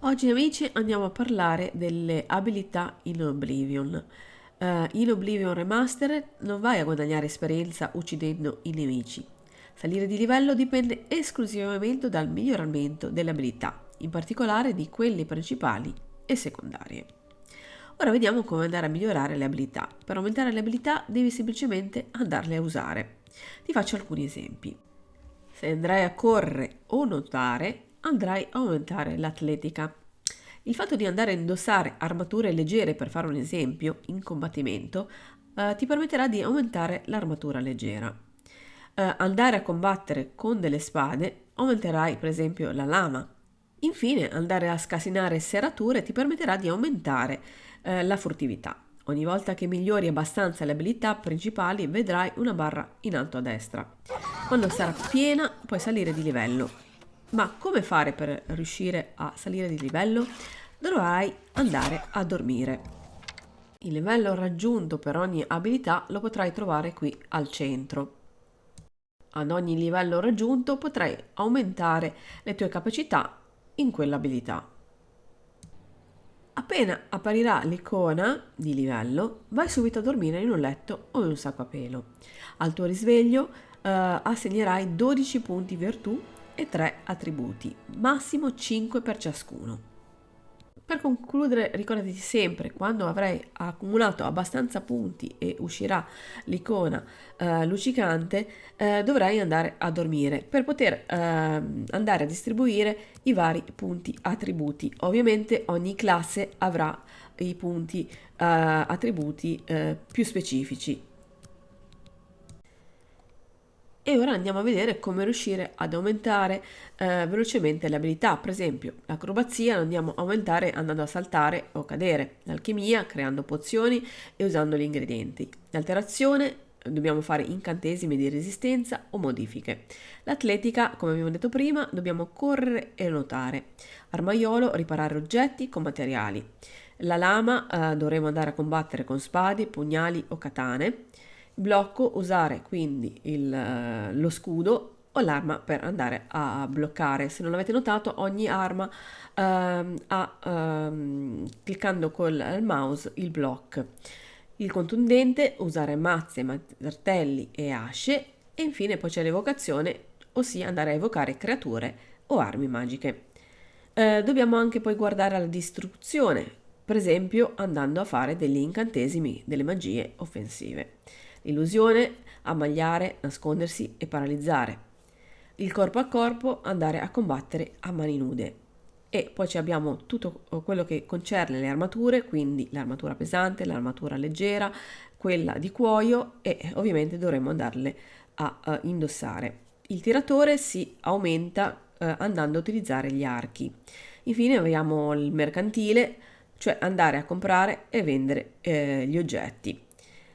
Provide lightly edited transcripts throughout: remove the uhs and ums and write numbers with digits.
Oggi amici andiamo a parlare delle abilità in Oblivion. In Oblivion Remastered non vai a guadagnare esperienza uccidendo i nemici. Salire di livello dipende esclusivamente dal miglioramento delle abilità, in particolare di quelle principali e secondarie. Ora vediamo come andare a migliorare le abilità. Per aumentare le abilità devi semplicemente andarle a usare. Ti faccio alcuni esempi. Se andrai a correre o nuotare, andrai a aumentare l'atletica. Il fatto di andare a indossare armature leggere, per fare un esempio, in combattimento, ti permetterà di aumentare l'armatura leggera. Andare a combattere con delle spade aumenterai per esempio la lama. Infine, andare a scasinare serrature ti permetterà di aumentare la furtività. Ogni volta che migliori abbastanza le abilità principali vedrai una barra in alto a destra. Quando sarà piena puoi salire di livello. Ma come fare per riuscire a salire di livello? Dovrai andare a dormire. Il livello raggiunto per ogni abilità lo potrai trovare qui al centro. Ad ogni livello raggiunto potrai aumentare le tue capacità in quell'abilità. Appena apparirà l'icona di livello, vai subito a dormire in un letto o in un sacco a pelo. Al tuo risveglio assegnerai 12 punti virtù e 3 attributi, massimo 5 per ciascuno. Per concludere, ricordati sempre, quando avrai accumulato abbastanza punti e uscirà l'icona luccicante, dovrai andare a dormire per poter andare a distribuire i vari punti attributi. Ovviamente ogni classe avrà i punti attributi più specifici. E ora andiamo a vedere come riuscire ad aumentare velocemente le abilità. Per esempio, l'acrobazia la andiamo a aumentare andando a saltare o cadere. L'alchimia creando pozioni e usando gli ingredienti. L'alterazione dobbiamo fare incantesimi di resistenza o modifiche. L'atletica, come abbiamo detto prima, dobbiamo correre e nuotare. Armaiolo, riparare oggetti con materiali. La lama dovremo andare a combattere con spade, pugnali o katane. Blocco, usare quindi lo scudo o l'arma per andare a bloccare. Se non l'avete notato, ogni arma ha cliccando col mouse il block. Il contundente, usare mazze, martelli e asce. E infine poi c'è l'evocazione, ossia andare a evocare creature o armi magiche. Dobbiamo anche poi guardare alla distruzione, per esempio andando a fare degli incantesimi, delle magie offensive. L'illusione, ammagliare, nascondersi e paralizzare. Il corpo a corpo, andare a combattere a mani nude. E poi abbiamo tutto quello che concerne le armature, quindi l'armatura pesante, l'armatura leggera, quella di cuoio e ovviamente dovremo andarle a indossare. Il tiratore si aumenta andando a utilizzare gli archi. Infine abbiamo il mercantile, cioè andare a comprare e vendere gli oggetti.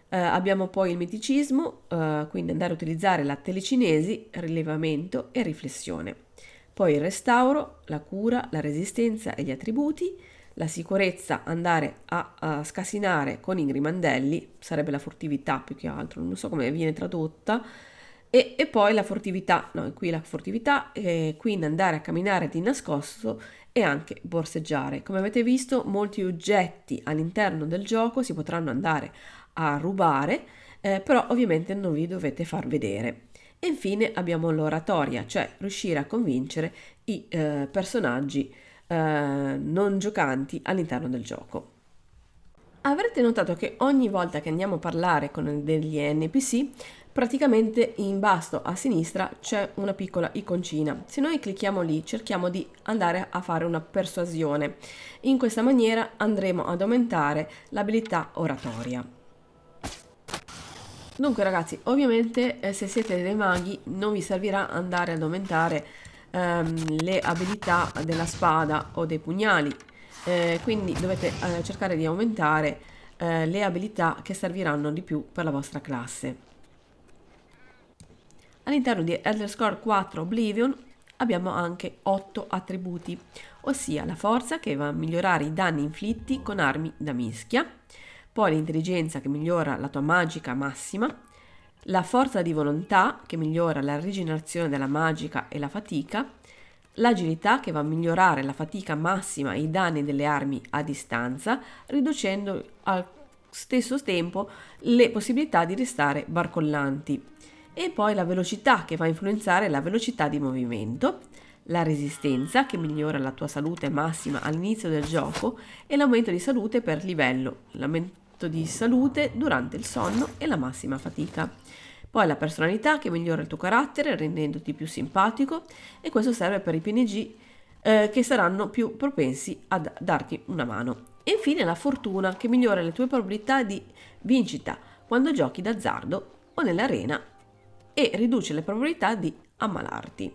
Abbiamo poi il miticismo, quindi andare a utilizzare la telecinesi, rilevamento e riflessione. Poi il restauro, la cura, la resistenza e gli attributi, la sicurezza, andare a scasinare con i grimandelli, sarebbe la furtività più che altro, non so come viene tradotta, e poi la furtività, no, qui la furtività, quindi andare a camminare di nascosto e anche borseggiare. Come avete visto, molti oggetti all'interno del gioco si potranno andare a rubare, però ovviamente non vi dovete far vedere. E infine abbiamo l'oratoria, cioè riuscire a convincere i personaggi non giocanti all'interno del gioco. Avrete notato che ogni volta che andiamo a parlare con degli NPC, praticamente in basso a sinistra c'è una piccola iconcina. Se noi clicchiamo lì, cerchiamo di andare a fare una persuasione. In questa maniera andremo ad aumentare l'abilità oratoria. Dunque ragazzi, ovviamente se siete dei maghi non vi servirà andare ad aumentare le abilità della spada o dei pugnali, quindi dovete cercare di aumentare le abilità che serviranno di più per la vostra classe. All'interno di Elder Scrolls 4 Oblivion abbiamo anche 8 attributi, ossia la forza che va a migliorare i danni inflitti con armi da mischia, poi l'intelligenza che migliora la tua magica massima, la forza di volontà che migliora la rigenerazione della magica e la fatica, L'agilità che va a migliorare la fatica massima e i danni delle armi a distanza, riducendo al stesso tempo le possibilità di restare barcollanti. E poi la velocità che va a influenzare la velocità di movimento, la resistenza che migliora la tua salute massima all'inizio del gioco e l'aumento di salute per livello, l'aumento di salute durante il sonno e la massima fatica. Poi la personalità che migliora il tuo carattere rendendoti più simpatico e questo serve per i PNG che saranno più propensi a darti una mano. E infine la fortuna che migliora le tue probabilità di vincita quando giochi d'azzardo o nell'arena e riduce le probabilità di ammalarti.